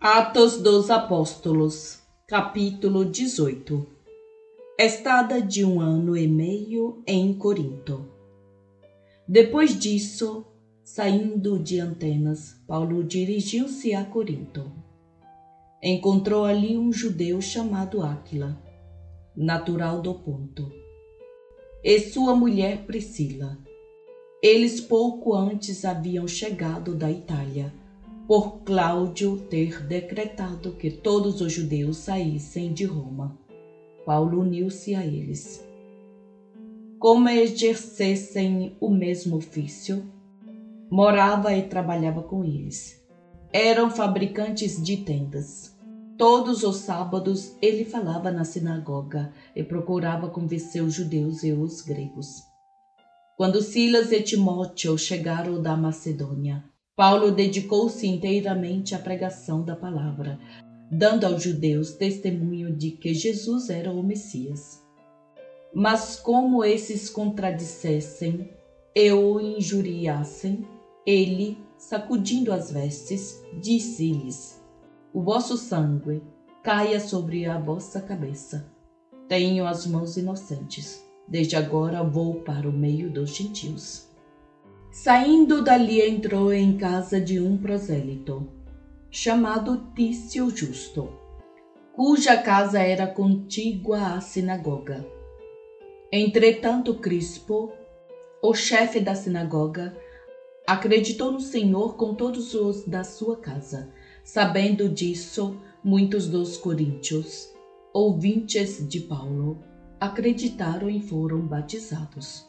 Atos dos Apóstolos, capítulo 18. Estada de 1 ano e meio em Corinto. Depois disso, saindo de Atenas, Paulo dirigiu-se a Corinto. Encontrou ali um judeu chamado Áquila, natural do Ponto, e sua mulher Priscila. Eles pouco antes haviam chegado da Itália, por Cláudio ter decretado que todos os judeus saíssem de Roma. Paulo uniu-se a eles. Como exercessem o mesmo ofício, morava e trabalhava com eles. Eram fabricantes de tendas. Todos os sábados ele falava na sinagoga e procurava convencer os judeus e os gregos. Quando Silas e Timóteo chegaram da Macedônia, Paulo dedicou-se inteiramente à pregação da palavra, dando aos judeus testemunho de que Jesus era o Messias. Mas como esses contradissessem e o injuriassem, ele, sacudindo as vestes, disse-lhes: O vosso sangue caia sobre a vossa cabeça. Tenho as mãos inocentes. Desde agora vou para o meio dos gentios. Saindo dali, entrou em casa de um prosélito, chamado Tício Justo, cuja casa era contígua à sinagoga. Entretanto, Crispo, o chefe da sinagoga, acreditou no Senhor com todos os da sua casa. Sabendo disso, muitos dos coríntios, ouvintes de Paulo, acreditaram e foram batizados.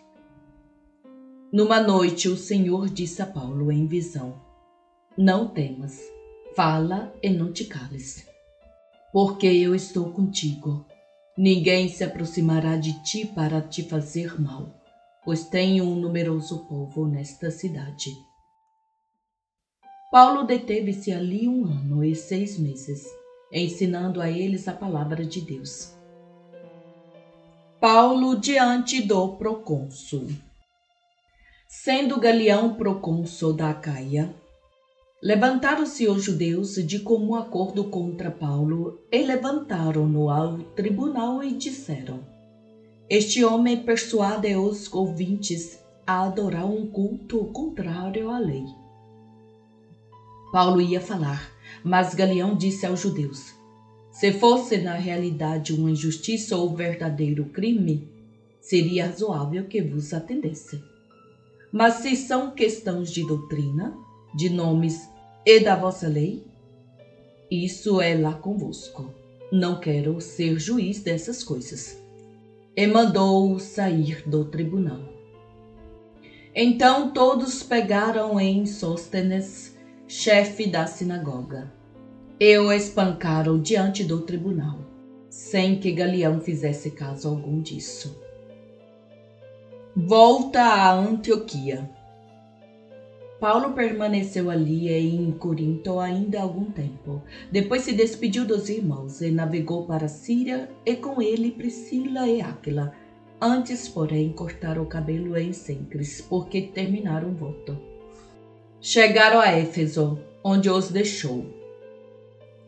Numa noite, o Senhor disse a Paulo em visão: Não temas, fala e não te cales, porque eu estou contigo. Ninguém se aproximará de ti para te fazer mal, pois tenho um numeroso povo nesta cidade. Paulo deteve-se ali 1 ano e 6 meses, ensinando a eles a palavra de Deus. Paulo diante do procônsul. Sendo Galião procônsul da Acaia, levantaram-se os judeus de comum acordo contra Paulo e levantaram-no ao tribunal e disseram: Este homem persuade os ouvintes a adorar um culto contrário à lei. Paulo ia falar, mas Galião disse aos judeus: Se fosse na realidade uma injustiça ou verdadeiro crime, seria razoável que vos atendesse. Mas se são questões de doutrina, de nomes e da vossa lei, isso é lá convosco. Não quero ser juiz dessas coisas. E mandou-o sair do tribunal. Então todos pegaram em Sóstenes, chefe da sinagoga, e o espancaram diante do tribunal, sem que Galião fizesse caso algum disso. Volta a Antioquia. Paulo permaneceu ali em Corinto ainda algum tempo. Depois se despediu dos irmãos e navegou para a Síria, e com ele Priscila e Áquila. Antes, porém, cortaram o cabelo em Cencres, porque terminaram o voto. Chegaram a Éfeso, onde os deixou.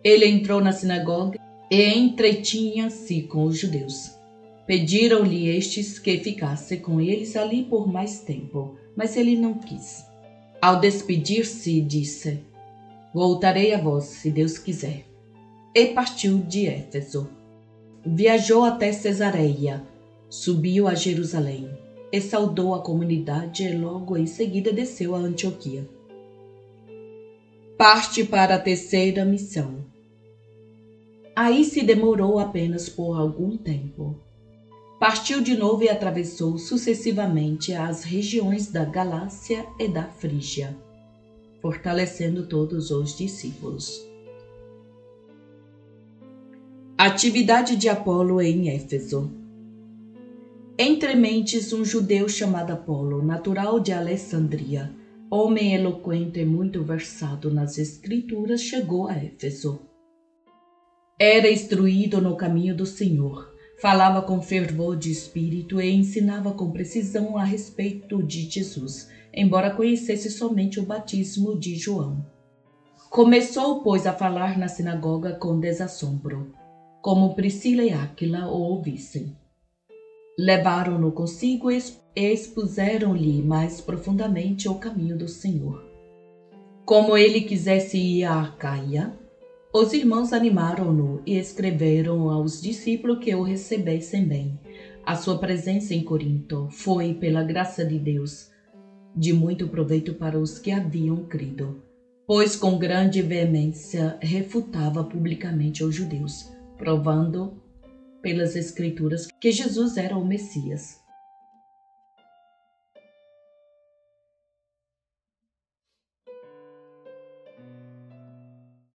Ele entrou na sinagoga e entretinha-se com os judeus. Pediram-lhe estes que ficasse com eles ali por mais tempo, mas ele não quis. Ao despedir-se, disse: Voltarei a vós, se Deus quiser. E partiu de Éfeso. Viajou até Cesareia, subiu a Jerusalém e saudou a comunidade e logo em seguida desceu a Antioquia. Parte para a 3ª missão. Aí se demorou apenas por algum tempo. Partiu de novo e atravessou sucessivamente as regiões da Galácia e da Frígia, fortalecendo todos os discípulos. Atividade de Apolo em Éfeso. Entre mentes, um judeu chamado Apolo, natural de Alessandria, homem eloquente e muito versado nas escrituras, chegou a Éfeso. Era instruído no caminho do Senhor. Falava com fervor de espírito e ensinava com precisão a respeito de Jesus, embora conhecesse somente o batismo de João. Começou, pois, a falar na sinagoga com desassombro, como Priscila e Áquila o ouvissem. Levaram-no consigo e expuseram-lhe mais profundamente o caminho do Senhor. Como ele quisesse ir a Acaia, os irmãos animaram-no e escreveram aos discípulos que o recebessem bem. A sua presença em Corinto foi, pela graça de Deus, de muito proveito para os que haviam crido, pois com grande veemência refutava publicamente os judeus, provando pelas Escrituras que Jesus era o Messias.